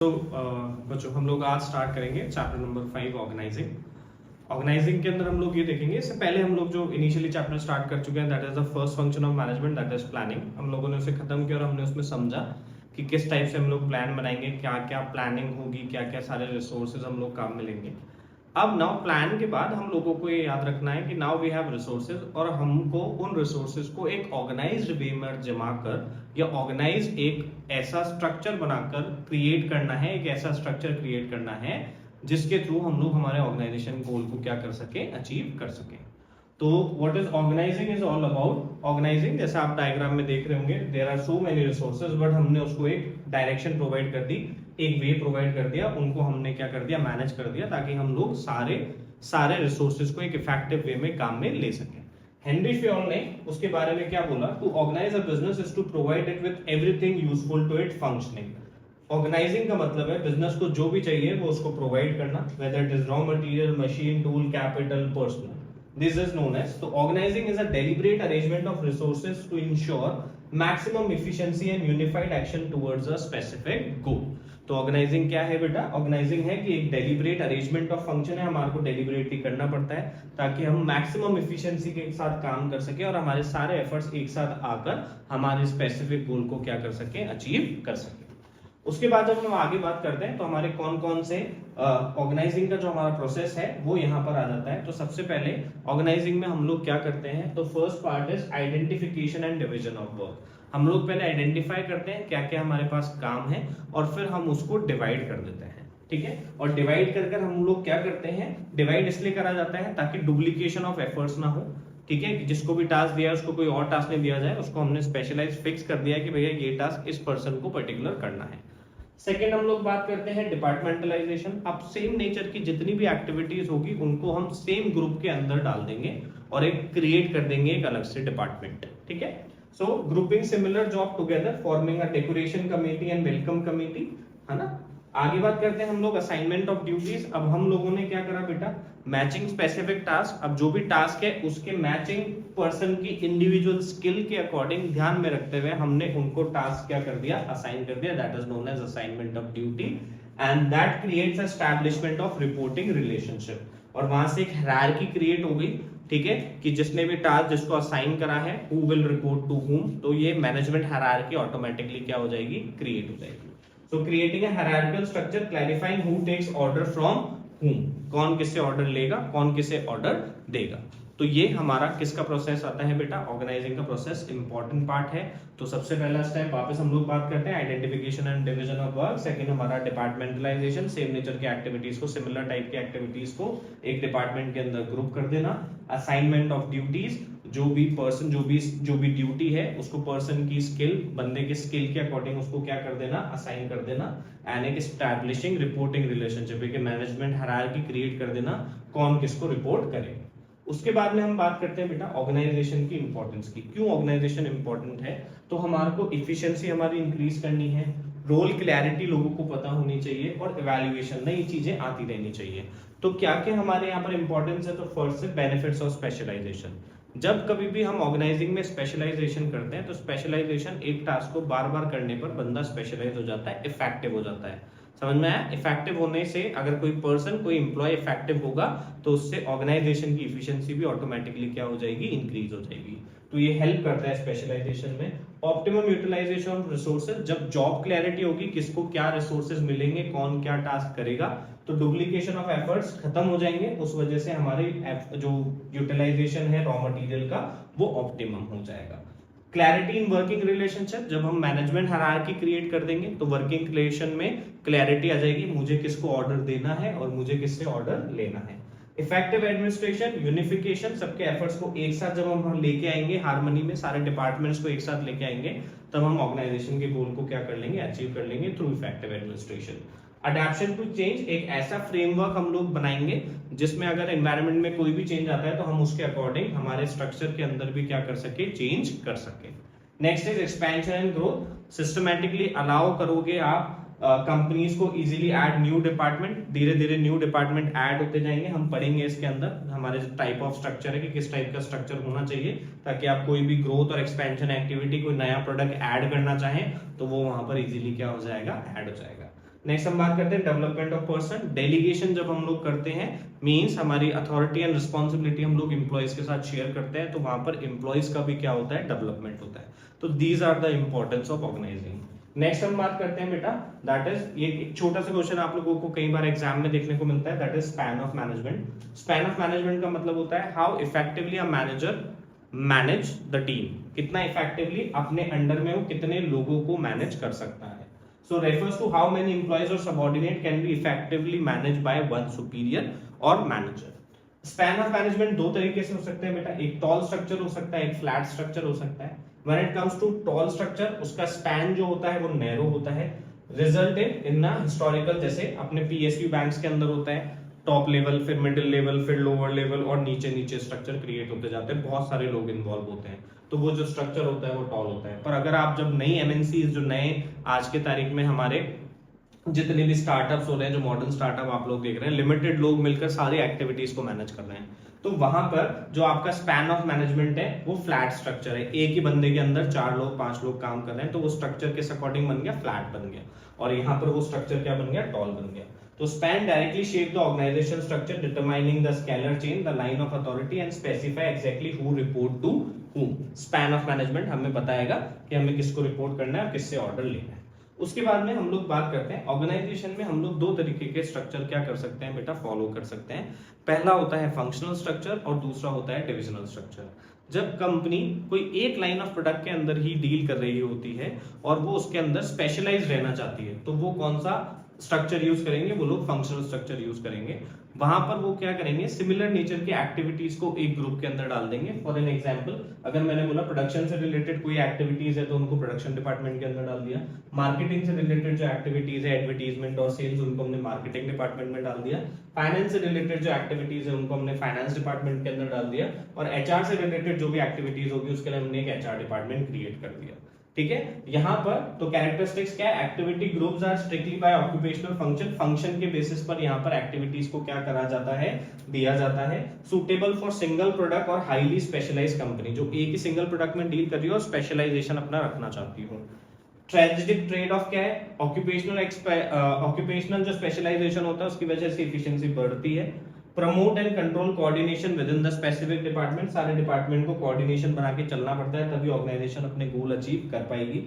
तो बच्चों हम लोग आज स्टार्ट करेंगे चैप्टर नंबर 5 ऑर्गेनाइजिंग। ऑर्गेनाइजिंग के अंदर हम लोग ये देखेंगे, इससे पहले हम लोग जो इनिशियली चैप्टर स्टार्ट कर चुके हैं that is the first function of management, that is planning. हम लोगों ने उसे खत्म किया और हमने उसमें समझा कि किस टाइप से हम लोग प्लान बनाएंगे, क्या क्या प्लानिंग होगी, क्या क्या सारे रिसोर्सेज हम लोग काम में लेंगे। अब नाउ प्लान के बाद हम लोगों को ये याद रखना है कि नाउ वी हैव रिसोर्सेज और हमको उन रिसोर्सेज को एक ऑर्गेनाइज्ड वे में जमा कर या ऑर्गेनाइज एक ऐसा स्ट्रक्चर बनाकर क्रिएट करना है, एक ऐसा स्ट्रक्चर क्रिएट करना है जिसके थ्रू हम लोग हमारे ऑर्गेनाइजेशन गोल को क्या कर सके, अचीव कर सके। तो what is organising is all about organising. जैसे आप डायग्राम में देख रहे होंगे there are so many resources, but हमने उसको एक डायरेक्शन प्रोवाइड कर दी, एक वे प्रोवाइड कर दिया, उनको हमने क्या कर दिया, मैनेज कर दिया, ताकि हम लोग सारे रिसोर्सेज को एक इफेक्टिव वे में काम में ले सकें। हेनरी फ्योल ने उसके बारे में क्या बोला, to organise a business is to provide it with everything useful to it functioning. Organising का मतलब है बिजनेस को जो भी चाहिए वो उसको प्रोवाइड करना, whether it is raw material, machine, tool, capital, personal. This is known as, so organizing is a deliberate arrangement of resources to ensure maximum efficiency and unified action towards a specific goal. तो organising क्या है बेटा, organising है कि एक deliberate arrangement of function है, हमारे को डेलिब्रेटली करना पड़ता है ताकि हम मैक्सिमम एफिशिएंसी के साथ काम कर सके और हमारे सारे एफर्ट्स एक साथ आकर हमारे स्पेसिफिक गोल को क्या कर सके, अचीव कर सके। उसके बाद जब हम आगे बात करते हैं तो हमारे कौन कौन से ऑर्गेनाइजिंग का जो हमारा प्रोसेस है वो यहाँ पर आ जाता है। तो सबसे पहले ऑर्गेनाइजिंग में हम लोग क्या करते हैं, तो first part is identification and division of work. हम लोग पहले आइडेंटिफाई करते हैं क्या क्या हमारे पास काम है और फिर हम उसको डिवाइड कर देते हैं, ठीक है। और डिवाइड कर हम लोग क्या करते हैं, डिवाइड इसलिए करा जाता है ताकि डुप्लीकेशन ऑफ एफर्ट्स ना हो, ठीक है। जिसको भी टास्क दिया है उसको कोई और टास्क नहीं दिया जाए, उसको हमने स्पेशलाइज फिक्स कर दिया है कि भैया ये टास्क इस पर्सन को पर्टिकुलर करना है। सेकेंड हम लोग बात करते हैं डिपार्टमेंटलाइजेशन। अब सेम नेचर की जितनी भी एक्टिविटीज होगी उनको हम सेम ग्रुप के अंदर डाल देंगे और एक क्रिएट कर देंगे एक अलग से डिपार्टमेंट, ठीक है। So grouping similar job together forming a decoration committee and welcome committee, है ना। आगे बात करते हैं हम लोग असाइनमेंट ऑफ ड्यूटीज। अब हम लोगों ने क्या करा बेटा, मैचिंग स्पेसिफिक टास्क। अब जो भी टास्क है उसके मैचिंग पर्सन की इंडिविजुअल स्किल के अकॉर्डिंग ध्यान में रखते हुए हमने उनको टास्क क्या कर दिया, असाइन कर दिया, that is known as assignment of duty and that creates establishment of reporting relationship. और वहां से एक हायरार्की क्रिएट हो गई, ठीक है, कि जिसने भी टास्क जिसको असाइन करा है who will report to whom, तो ये मैनेजमेंट हायरार्की ऑटोमेटिकली क्या हो जाएगी, क्रिएट हो जाएगी। So creating a hierarchical structure clarifying who takes order from whom, कौन किससे ऑर्डर लेगा, कौन किसे ऑर्डर देगा। तो ये हमारा किसका प्रोसेस आता है बेटा, ऑर्गेनाइजिंग का प्रोसेस इंपॉर्टेंट पार्ट है। तो सबसे पहला स्टेप वापस हम लोग बात करते हैं identification and division of work. Second हमारा डिपार्टमेंटलाइजेशन, सेम नेचर के एक्टिविटीज को, सिमिलर टाइप के एक्टिविटीज को एक डिपार्टमेंट के अंदर ग्रुप कर देना। असाइनमेंट ऑफ ड्यूटीज, जो भी पर्सन जो भी ड्यूटी है उसको पर्सन की स्किल, बंदे के स्किल के अकॉर्डिंग उसको क्या कर देना, असाइन कर देना। एंड एक एस्टैब्लिशिंग रिपोर्टिंग रिलेशनशिप, एक मैनेजमेंट हायरार्की क्रिएट कर देना, कौन किसको रिपोर्ट करेगा। उसके बाद में हम बात करते हैं बेटा ऑर्गेनाइजेशन की इंपॉर्टेंस की। क्यों ऑर्गेनाइजेशन इंपॉर्टेंट है, तो हमारे को इफिशिएंसी हमारी इंक्रीज करनी है, रोल क्लैरिटी लोगों को पता होनी चाहिए और इवैल्यूएशन, नई चीजें आती रहनी चाहिए। तो क्या क्या हमारे यहाँ पर इंपॉर्टेंस है, तो फर्स्ट से बेनिफिट्स ऑफ स्पेशलाइजेशन। जब कभी भी हम ऑर्गेनाइजिंग में स्पेशलाइजेशन करते हैं तो स्पेशलाइजेशन एक टास्क को बार बार करने पर बंदा स्पेशलाइज हो जाता है, इफेक्टिव हो जाता है। समझ में आया, इफेक्टिव होने से अगर कोई पर्सन, कोई एम्प्लॉय इफेक्टिव होगा तो उससे ऑर्गेनाइजेशन की इफिशिएंसी भी ऑटोमेटिकली क्या हो जाएगी, इंक्रीज हो जाएगी। तो ये हेल्प करता है स्पेशलाइजेशन में। ऑप्टिमम यूटिलाइजेशन ऑफ रिसोर्सेज, जब जॉब क्लैरिटी होगी किसको क्या रिसोर्सेज मिलेंगे, कौन क्या टास्क करेगा, तो डुप्लीकेशन ऑफ एफर्ट्स खत्म हो जाएंगे। उस वजह से हमारी जो यूटिलाइजेशन है रॉ मटेरियल का वो ऑप्टिमम हो जाएगा। क्लैरिटी इन वर्किंग रिलेशनशिप, जब हम मैनेजमेंट हायरार्की क्रिएट कर देंगे तो वर्किंग रिलेशन में क्लैरिटी आ जाएगी, मुझे किसको ऑर्डर देना है और मुझे किससे ऑर्डर लेना है। इफेक्टिव एडमिनिस्ट्रेशन, यूनिफिकेशन, सबके एफर्ट्स को एक साथ जब हम लेके आएंगे, हार्मनी में सारे डिपार्टमेंट्स को एक साथ लेके आएंगे, तब हम ऑर्गेनाइजेशन के गोल को क्या कर लेंगे, अचीव कर लेंगे through effective administration. Adaption to change, एक ऐसा फ्रेमवर्क हम लोग बनाएंगे जिसमें अगर एनवायरनमेंट में कोई भी चेंज आता है तो हम उसके अकॉर्डिंग हमारे स्ट्रक्चर के अंदर भी क्या कर सके, चेंज कर सके। Next is expansion and growth, systematically allow करोगे आप कंपनीज को इजीली ऐड न्यू डिपार्टमेंट, धीरे धीरे न्यू डिपार्टमेंट ऐड होते जाएंगे। हम पढ़ेंगे इसके अंदर हमारे टाइप ऑफ स्ट्रक्चर है कि किस टाइप का स्ट्रक्चर होना चाहिए ताकि आप कोई भी ग्रोथ और एक्सपेंशन एक्टिविटी, कोई नया प्रोडक्ट ऐड करना चाहें तो वो वहां पर इजीली क्या हो जाएगा, ऐड हो जाएगा। नेक्स्ट हम बात करते हैं डेवलपमेंट ऑफ पर्सन। डेलीगेशन जब हम लोग करते हैं मींस हमारी अथॉरिटी एंड रिस्पॉन्सिबिलिटी हम लोग एम्प्लॉइज के साथ शेयर करते हैं, तो वहां पर एम्प्लॉइज का भी क्या होता है, डेवलपमेंट होता है। तो these are the importance of organising. Next हम बात करते हैं बेटा, दैट इज ये एक छोटा सा क्वेश्चन आप लोगों को कई बार एग्जाम में देखने को मिलता है, that is span of management. Span of management का मतलब होता है how effectively a manager manage the team, कितना इफेक्टिवली अपने अंडर में वो कितने लोगों को मैनेज कर सकता है। So refers to how many employees or subordinate can be effectively managed by one superior or manager. Span of management दो तरीके से हो सकते हैं बेटा, एक tall structure हो सकता है, एक flat structure हो सकता है। When it comes to tall structure, उसका span जो होता है वो narrow होता है, resulted in a historical, जैसे अपने PSU banks के अंदर होता है टॉप लेवल, फिर मिडिल लेवल, फिर लोअर लेवल और नीचे नीचे स्ट्रक्चर क्रिएट होते जाते हैं, बहुत सारे लोग इन्वॉल्व होते हैं, तो वो जो स्ट्रक्चर होता है वो टॉल होता है। पर अगर आप जब नई एमएनसी जो नए आज के तारीख में हमारे जितने भी स्टार्टअप्स हो रहे हैं, जो मॉडर्न स्टार्टअप आप लोग देख रहे हैं, लिमिटेड लोग मिलकर सारी एक्टिविटीज को मैनेज कर रहे हैं, तो वहां पर जो आपका स्पैन ऑफ मैनेजमेंट है वो फ्लैट स्ट्रक्चर है, एक ही बंदे के अंदर 4 लोग 5 लोग काम कर रहे हैं, तो वो स्ट्रक्चर के अकॉर्डिंग बन गया फ्लैट बन गया, और यहाँ पर वो स्ट्रक्चर क्या बन गया, टॉल बन गया। तो span directly shape the organization structure, determining the scalar chain, the line of authority and specify exactly who report to whom. Span of management हमें बताएगा कि हमें किसको रिपोर्ट करना है और किससे ऑर्डर लेना है। उसके बाद में हम लोग बात करते हैं ऑर्गेनाइजेशन में हम लोग दो तरीके के स्ट्रक्चर क्या कर सकते हैं बेटा, फॉलो कर सकते हैं। पहला होता है फंक्शनल स्ट्रक्चर और दूसरा होता है डिविजनल स्ट्रक्चर। जब कंपनी कोई एक लाइन ऑफ प्रोडक्ट के अंदर ही डील कर रही होती है और वो उसके अंदर स्पेशलाइज रहना चाहती है, तो वो कौन सा स्ट्रक्चर यूज करेंगे, वो लोग फंक्शनल स्ट्रक्चर यूज करेंगे। वहां पर वो क्या करेंगे, सिमिलर नेचर की एक्टिविटीज को एक ग्रुप के अंदर डाल देंगे। फॉर एन एग्जांपल, अगर मैंने बोला प्रोडक्शन से रिलेटेड कोई एक्टिविटीज है तो उनको प्रोडक्शन डिपार्टमेंट के अंदर डाल दिया, मार्केटिंग से रिलेटेड जो एक्टिविटीज है एडवर्टीजमेंट और सेल्स, उनको हमने मार्केटिंग डिपार्टमेंट में डाल दिया, फाइनेंस से रिलेटेड जो एक्टिविटीज है उनको हमने फाइनेंस डिपार्टमेंट के अंदर डाल दिया, और एचआर से रिलेटेड जो भी एक्टिविटीज होगी उसके लिए हमने एक एचआर डिपार्टमेंट क्रिएट कर दिया। ठीक है, यहाँ पर तो कैरेक्टरिस्टिक्स क्या है, activity groups are strictly by occupational function, function के बेसिस पर यहाँ पर एक्टिविटीज को क्या करा जाता है, दिया जाता है। सुटेबल फॉर सिंगल प्रोडक्ट और हाईली स्पेशलाइज्ड कंपनी, जो एक ही सिंगल प्रोडक्ट में डील कर रही हो और स्पेशलाइजेशन अपना रखना चाहती हो। स्ट्रेटेजिक ट्रेड ऑफ क्या है, ऑक्यूपेशनल जो स्पेशलाइजेशन होता है उसकी वजह से एफिशिएंसी बढ़ती है। Promote and control coordination with in the specific department, सारे डिपार्टमेंट को कोऑर्डिनेशन बना के चलना पड़ता है तभी ऑर्गेनाइजेशन अपने गोल अचीव कर पाएगी।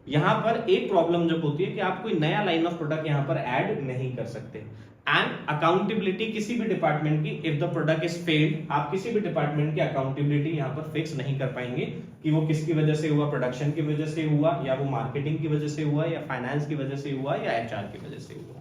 यहाँ पर एक प्रॉब्लम जब होती है कि आप कोई नया लाइन ऑफ प्रोडक्ट यहाँ पर ऐड नहीं कर सकते। एंड अकाउंटेबिलिटी किसी भी डिपार्टमेंट की, if the product is failed, आप किसी भी डिपार्टमेंट की अकाउंटेबिलिटी यहाँ पर फिक्स नहीं कर पाएंगे कि वो किसकी वजह से हुआ, प्रोडक्शन की वजह से हुआ या वो मार्केटिंग की वजह से हुआ या फाइनेंस की वजह से हुआ या एचआर की वजह से हुआ।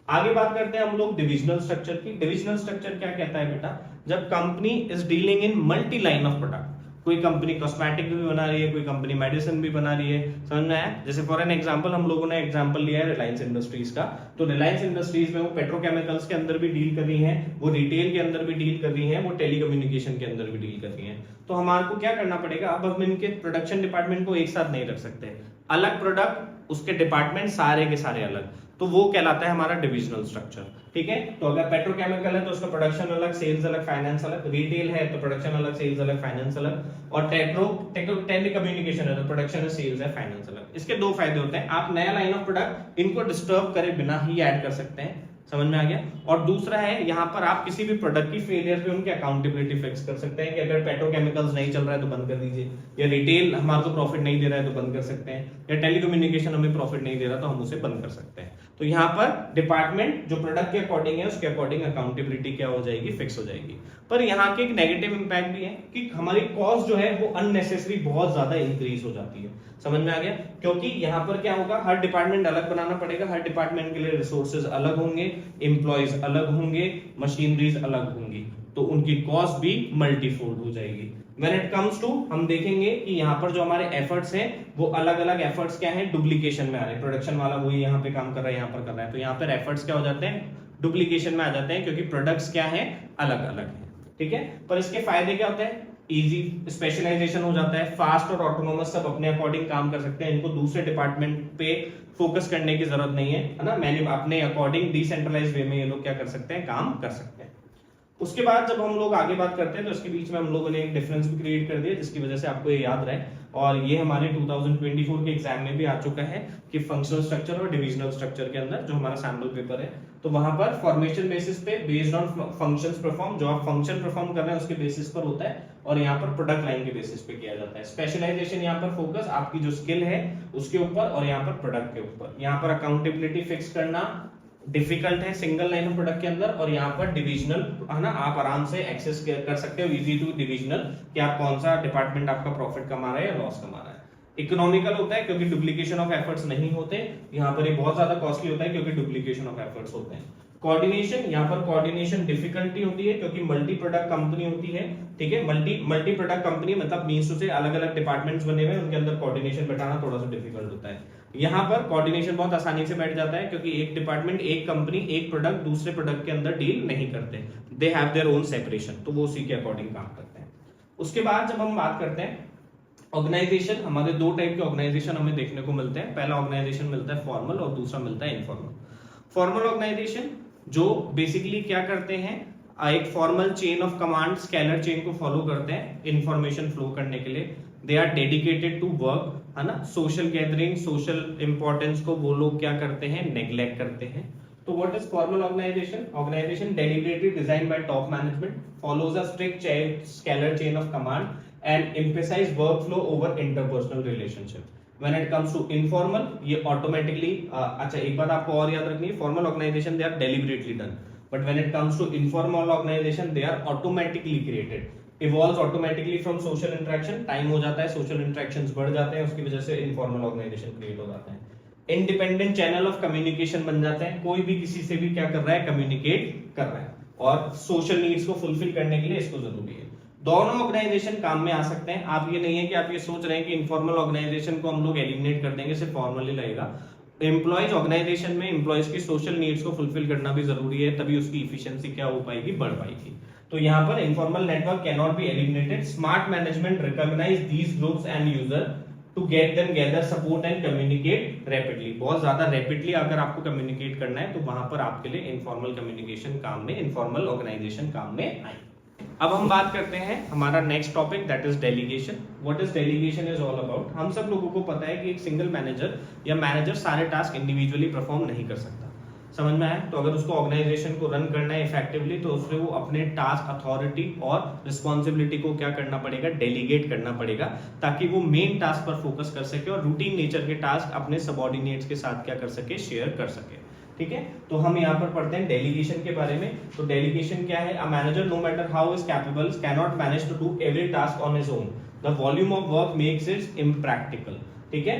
आगे बात करते हैं हम लोग डिविजनल स्ट्रक्चर की। डिविजनल स्ट्रक्चर क्या कहता है बेटा, जब company is dealing in multi line of product, कोई कंपनी कॉस्मेटिक भी बना रही है, कोई कंपनी मेडिसिन भी बना रही है, समझ में आया। जैसे फॉर एन एग्जांपल हम लोगों ने एग्जांपल लिया है रिलायंस इंडस्ट्रीज का, तो रिलायंस इंडस्ट्रीज में वो पेट्रोकेमिकल्स के अंदर भी डील कर रही है, वो रिटेल के अंदर भी डील कर रही है, वो टेलीकम्युनिकेशन के अंदर भी डील कर रही है। तो हमारे को क्या करना पड़ेगा, अब हम इनके प्रोडक्शन डिपार्टमेंट को एक साथ नहीं रख सकते, अलग प्रोडक्ट उसके डिपार्टमेंट सारे के सारे अलग, तो वो कहलाता है हमारा डिविजनल स्ट्रक्चर। ठीक है, तो अगर पेट्रोकेमिकल है तो उसका प्रोडक्शन अलग, सेल्स अलग, फाइनेंस अलग, रिटेल है तो प्रोडक्शन अलग, सेल्स अलग, फाइनेंस अलग, और टेलीकम्युनिकेशन है तो प्रोडक्शन है, सेल्स है, फाइनेंस अलग। इसके दो फायदे होते हैं, आप नया लाइन ऑफ प्रोडक्ट इनको डिस्टर्ब करे बिना ही ऐड कर सकते हैं, समझ में आ गया। और दूसरा है यहाँ पर आप किसी भी प्रोडक्ट की फेलियर पे उनकी अकाउंटेबिलिटी फिक्स कर सकते हैं कि अगर पेट्रोकेमिकल्स नहीं चल रहा है तो बंद कर दीजिए, या रिटेल हमारे को प्रॉफिट नहीं दे रहा है तो बंद कर सकते हैं, या टेलीकम्युनिकेशन हमें प्रॉफिट नहीं दे रहा तो हम उसे बंद कर सकते हैं। तो यहाँ पर डिपार्टमेंट जो प्रोडक्ट के अकॉर्डिंग है उसके अकॉर्डिंग अकाउंटेबिलिटी क्या हो जाएगी, फिक्स हो जाएगी। पर यहाँ के एक नेगेटिव इंपैक्ट भी है कि हमारी कॉस्ट जो है वो अननेसेसरी बहुत ज्यादा इंक्रीज हो जाती है, समझ में आ गया। क्योंकि यहाँ पर क्या होगा, हर डिपार्टमेंट अलग बनाना पड़ेगा, हर डिपार्टमेंट के लिए रिसोर्सेज अलग होंगे, एम्प्लॉयज अलग होंगे, मशीनरीज अलग होंगी, तो उनकी कॉस्ट भी मल्टीफोल्ड हो जाएगी। When it comes to, हम देखेंगे कि यहाँ पर जो हमारे एफर्ट्स हैं वो अलग अलग एफर्ट्स क्या हैं, डुप्लीकेशन में आ रहे हैं। प्रोडक्शन वाला वही यहाँ पे काम कर रहा है, यहाँ पर कर रहा है, तो यहाँ पर एफर्ट्स क्या हो जाते हैं, डुप्लीकेशन में आ जाते हैं, क्योंकि प्रोडक्ट्स क्या है, अलग अलग है। ठीक है, पर इसके फायदे क्या होते हैं, इजी स्पेशलाइजेशन हो जाता है, फास्ट और ऑटोनोमस, सब अपने अकॉर्डिंग काम कर सकते हैं, इनको दूसरे डिपार्टमेंट पे फोकस करने की जरूरत नहीं है ना, मैंने अपने अकॉर्डिंग डिसेंट्रलाइज्ड वे में ये लोग क्या कर सकते हैं, काम कर सकते हैं। उसके बाद जब हम लोग आगे बात करते हैं तो इसके बीच में हम लोगों ने एक डिफरेंस भी क्रिएट कर दिया जिसकी वजह से आपको ये याद रहे। और ये हमारे 2024 के एग्जाम में भी आ चुका है कि फंक्शनल स्ट्रक्चर और डिविजनल स्ट्रक्चर के अंदर जो हमारा सैंपल पेपर है, तो वहां पर फॉर्मेशन बेसिस पे बेस्ड ऑन फंक्शंस परफॉर्म, जो आप फंक्शन परफॉर्म कर रहे हैं उसके बेसिस पर होता है, और यहाँ पर प्रोडक्ट लाइन के बेसिस पे किया जाता है। स्पेशलाइजेशन यहाँ पर फोकस आपकी जो स्किल है उसके ऊपर, और यहाँ पर प्रोडक्ट के ऊपर। यहाँ पर अकाउंटेबिलिटी फिक्स करना डिफिकल्ट है सिंगल लाइन ऑफ प्रोडक्ट के अंदर, और यहाँ पर डिविजनल है ना, आप आराम से एक्सेस कर सकते हो इजी टू डिविजनल कि आप कौन सा डिपार्टमेंट आपका प्रॉफिट कमा रहा है या लॉस कमा रहा है। इकोनॉमिकल होता है क्योंकि डुप्लीकेशन ऑफ एफर्ट्स नहीं होते, यहाँ पर ये बहुत ज्यादा कॉस्टली होता है क्योंकि डुप्लीकेशन ऑफ एफर्ट्स होते हैं। कोऑर्डिनेशन, यहाँ पर कोऑर्डिनेशन डिफिकल्टी होती है क्योंकि मल्टी प्रोडक्ट कंपनी होती है, ठीक है। मल्टी प्रोडक्ट कंपनी मतलब मींस टू से अलग अलग डिपार्टमेंट्स बने हुए हैं, उनके अंदर कोऑर्डिनेशन बैठाना थोड़ा सा डिफिकल्ट होता है। यहाँ पर कोऑर्डिनेशन बहुत आसानी से बैठ जाता है क्योंकि एक डिपार्टमेंट, एक कंपनी, एक प्रोडक्ट दूसरे प्रोडक्ट के अंदर डील नहीं करते, they have their own separation, तो वो उसी के अकॉर्डिंग काम करते हैं। उसके बाद जब हम बात करते हैं ऑर्गेनाइजेशन, हमारे दो टाइप के ऑर्गेनाइजेशन हमें देखने को मिलते हैं। पहला ऑर्गेनाइजेशन मिलता है फॉर्मल और दूसरा मिलता है इनफॉर्मल। फॉर्मल ऑर्गेनाइजेशन जो बेसिकली क्या करते हैं, एक formal chain of command, scalar chain को फॉलो करते हैं इंफॉर्मेशन फ्लो करने के लिए। They are dedicated to work, है ना। सोशल गैदरिंग, सोशल इंपॉर्टेंस को वो लोग क्या करते हैं, नेग्लेक्ट करते हैं। तो what is formal organisation? Organisation deliberately design by top management, follows a strict scalar chain of command and emphasize workflow over interpersonal relationship. When it comes to informal, ये automatically अच्छा एक बात आपको और याद रखनी है, formal organization they are deliberately done, but when it comes to informal organization they are automatically created, evolves automatically from social interaction, time हो जाता है, social interactions बढ़ जाते हैं, उसकी वजह से informal organization create हो जाते हैं। इंडिपेंडेंट चैनल ऑफ कम्युनिकेशन बन जाते हैं, कोई भी किसी से भी क्या कर रहा है, कम्युनिकेट कर रहा है, और सोशल नीड्स को फुलफिल करने के लिए इसको जरूरी है। दोनों ऑर्गेनाइजेशन काम में आ सकते हैं। आप ये नहीं है कि आप ये सोच रहे हैं कि इनफॉर्मल ऑर्गेनाइजेशन को हम लोग एलिमिनेट कर देंगे, सिर्फ फॉर्मली लगेगा। एम्प्लॉयज ऑर्गेनाइजेशन में एम्प्लॉयज की सोशल नीड्स को फुलफिल करना भी जरूरी है, तभी उसकी इफिशियंसी क्या हो पाएगी, बढ़ पाएगी। तो यहाँ पर informal network can not be eliminated. Smart management recognise these groups and user to get them gather support and communicate rapidly। बहुत ज्यादा रैपिडली अगर आपको कम्युनिकेट करना है तो वहां पर आपके लिए इनफॉर्मल कम्युनिकेशन काम में, इनफॉर्मल ऑर्गेनाइजेशन काम में आए। अब हम बात करते हैं हमारा next topic, that is delegation. What is delegation is all about. हम सब लोगों को पता है कि एक सिंगल मैनेजर या मैनेजर सारे टास्क इंडिविजुअली परफॉर्म नहीं कर सकता, समझ में आया। तो अगर उसको ऑर्गेनाइजेशन को रन करना है इफेक्टिवली, तो उसमें वो अपने टास्क, अथॉरिटी और रिस्पॉन्सिबिलिटी को क्या करना पड़ेगा, डेलीगेट करना पड़ेगा, ताकि वो मेन टास्क पर फोकस कर सके और रूटीन नेचर के टास्क अपने सबऑर्डिनेट्स के साथ क्या कर सके, शेयर कर सके। ठीक है, तो हम यहाँ पर पढ़ते हैं डेलीगेशन के बारे में। तो डेलीगेशन क्या है? A manager no matter how is capable can not manage to do every task on his own, the volume of work makes it impractical. ठीक है,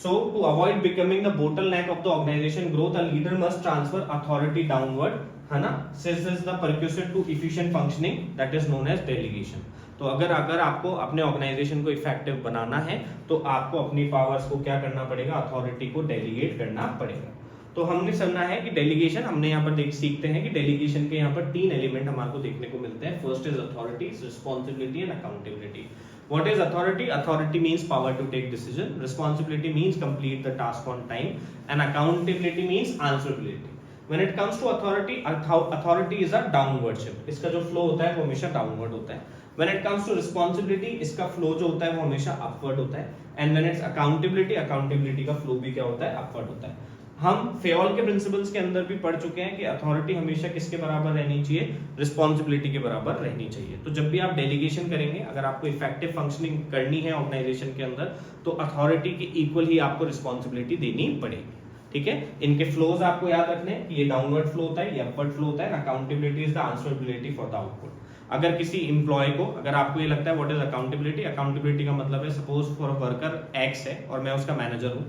so to avoid becoming the bottleneck of the organization growth, a leader must transfer authority downward, है ना। This is the prerequisite to efficient functioning, that is known as delegation। तो अगर आपको अपने organisation को effective बनाना है तो आपको अपनी पावर्स को क्या करना पड़ेगा, अथॉरिटी को डेलीगेट करना पड़ेगा। तो हमने सुना है कि डेलीगेशन, हमने यहाँ पर सीखते हैं कि डेलीगेशन के यहाँ पर 3 एलिमेंट हमारे को देखने को मिलते हैं। First is authority, responsibility and accountability. What is authority? Authority means power to take decision. Responsibility means complete the task on time, and accountability means answerability. When it comes to authority, authority is a downward shift. इसका जो flow होता है वो हमेशा downward होता है। When it comes to responsibility, इसका flow जो होता है वो हमेशा upward होता है। And when it's accountability, accountability का flow भी क्या होता है, upward होता है। हम फेओल के प्रिंसिपल्स के अंदर भी पढ़ चुके हैं कि अथॉरिटी हमेशा किसके बराबर रहनी चाहिए, रिस्पॉन्सिबिलिटी के बराबर रहनी चाहिए। तो जब भी आप डेलीगेशन करेंगे, अगर आपको इफेक्टिव फंक्शनिंग करनी है ऑर्गेनाइजेशन के अंदर, तो अथॉरिटी के इक्वल ही आपको रिस्पॉन्सिबिलिटी देनी पड़ेगी। ठीक है, इनके फ्लोज आपको याद रखने हैं, ये डाउनवर्ड फ्लो होता है, ये अपवर्ड फ्लो होता है। Accountability is the answerability for the output. अगर किसी इंप्लॉय को, अगर आपको ये लगता है व्हाट इज अकाउंटेबिलिटी, अकाउंटेबिलिटी का मतलब है suppose for a worker x है और मैं उसका मैनेजर हूँ,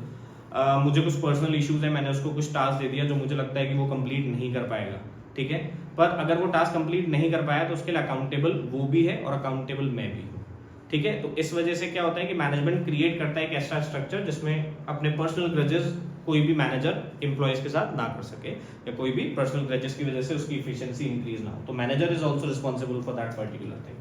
मुझे कुछ पर्सनल इश्यूज है, मैंने उसको कुछ टास्क दे दिया जो मुझे लगता है कि वो कंप्लीट नहीं कर पाएगा। ठीक है, पर अगर वो टास्क कंप्लीट नहीं कर पाया तो उसके लिए अकाउंटेबल वो भी है और अकाउंटेबल मैं भी हूँ। ठीक है, तो इस वजह से क्या होता है कि मैनेजमेंट क्रिएट करता है एक ऐसा स्ट्रक्चर जिसमें अपने पर्सनल ग्रजेस कोई भी मैनेजर एम्प्लॉयज के साथ ना कर सके, या कोई भी पर्सनल ग्रजेस की वजह से उसकी इफिशियंसी इंक्रीज ना हो। तो manager is also responsible for that particular thing.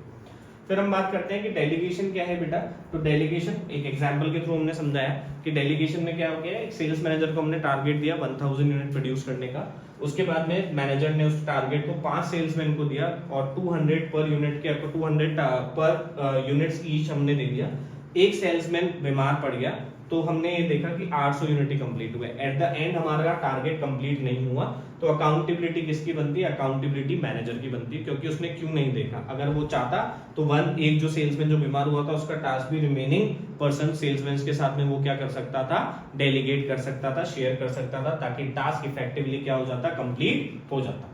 फिर हम बात करते हैं कि डेलीगेशन क्या है बेटा। तो डेलीगेशन एक एग्जांपल के थ्रू हमने समझाया कि डेलीगेशन में क्या हो गया, एक सेल्स मैनेजर को हमने टारगेट दिया 1000 यूनिट प्रोड्यूस करने का। उसके बाद में मैनेजर ने उस टारगेट को 5 सेल्समैन को दिया और 200 पर यूनिट के 200 पर यूनिट्स ईच हमने दे दिया। एक सेल्समैन बीमार पड़ गया तो हमने ये देखा कि 800 यूनिट कंप्लीट हुए, एट द एंड हमारा टारगेट कंप्लीट नहीं हुआ, तो अकाउंटेबिलिटी किसकी बनती है? अकाउंटेबिलिटी मैनेजर की बनती है, क्योंकि उसने क्यों नहीं देखा। अगर वो चाहता तो एक जो सेल्समैन जो बीमार हुआ था उसका टास्क भी रिमेनिंग पर्सन सेल्समैन के साथ में वो क्या कर सकता था? डेलीगेट कर सकता था, शेयर कर सकता था, ताकि टास्क इफेक्टिवली क्या हो जाता? कंप्लीट हो जाता।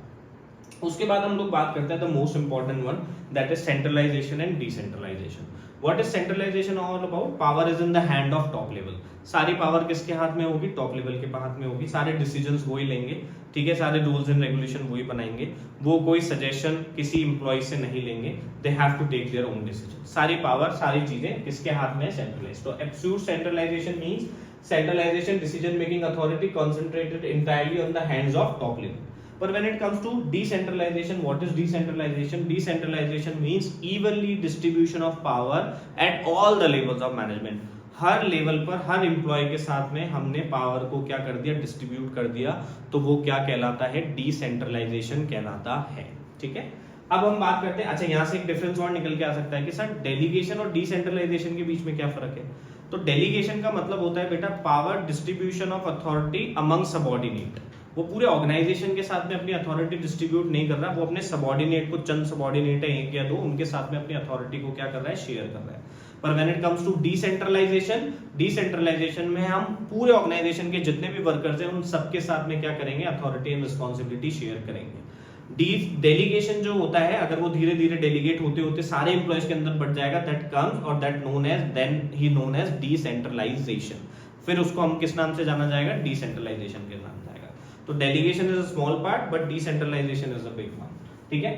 उसके बाद हम लोग बात करते हैं the most important one, that is centralisation and decentralisation. What is centralisation all about? Power is in the hand of top level. सारी पावर किसके हाथ में होगी? टॉप लेवल के हाथ में होगी। सारे डिसीजंस वो ही लेंगे, ठीक है, सारे रूल्स एंड रेगुलेशन वो ही बनाएंगे, वो कोई सजेशन किसी एम्प्लॉय से नहीं लेंगे, they have to take their own decision. सारी पावर, सारी चीजें किसके हाथ में है? सेंट्रलाइज्ड। तो absolute centralisation means centralization decision making authority concentrated entirely on the hands of top level. But when it comes to decentralization, what is decentralization? Decentralization means evenly distribution of power at all the levels of management. Her level पर हर employ के साथ में हमने power को क्या कर दिया? Distribute कर दिया, तो वो क्या कहलाता है? डिसेंट्रलाइजेशन कहलाता है। ठीक है, अब हम बात करते हैं, अच्छा यहाँ से एक डिफरेंस और निकल के आ सकता है कि सर डेलीगेशन और डिसेंट्रलाइजेशन के बीच में क्या फर्क है? तो डेलीगेशन का मतलब होता है बेटा power distribution of authority among subordinate. वो पूरे ऑर्गेनाइजेशन के साथ में अपनी अथॉरिटी डिस्ट्रीब्यूट नहीं कर रहा, वो अपने सबऑर्डिनेट को, चंद सबऑर्डिनेट है एक या दो, उनके साथ में अपनी अथॉरिटी को क्या कर रहा है? शेयर कर रहा है। पर when it comes to decentralisation, decentralisation में हम पूरे ऑर्गेनाइजेशन के जितने भी वर्कर्स हैं उन सबके साथ में क्या करेंगे? अथॉरिटी एंड रिस्पॉन्सिबिलिटी शेयर करेंगे। डेलीगेशन जो होता है, अगर वो धीरे धीरे डेलीगेट होते होते सारे एम्प्लॉयज के अंदर बढ़ जाएगा, दैट कम्स और that known as, then he known as decentralisation. फिर उसको हम किस नाम से जाना जाएगा? डिसेंट्रलाइजेशन के नाम जाएगा। तो delegation is a small part but decentralisation is a big one. ठीक है,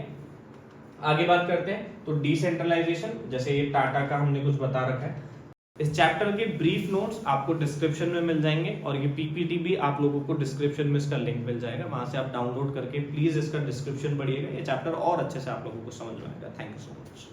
आगे बात करते हैं। तो डिसेंट्रलाइजेशन, जैसे ये टाटा का हमने कुछ बता रखा है, इस चैप्टर के ब्रीफ नोट्स आपको डिस्क्रिप्शन में मिल जाएंगे और ये पीपीटी भी आप लोगों को डिस्क्रिप्शन में इसका लिंक मिल जाएगा, वहां से आप डाउनलोड करके प्लीज इसका डिस्क्रिप्शन पढ़िएगा, ये चैप्टर और अच्छे से आप लोगों को समझ में आएगा। Thank you so much.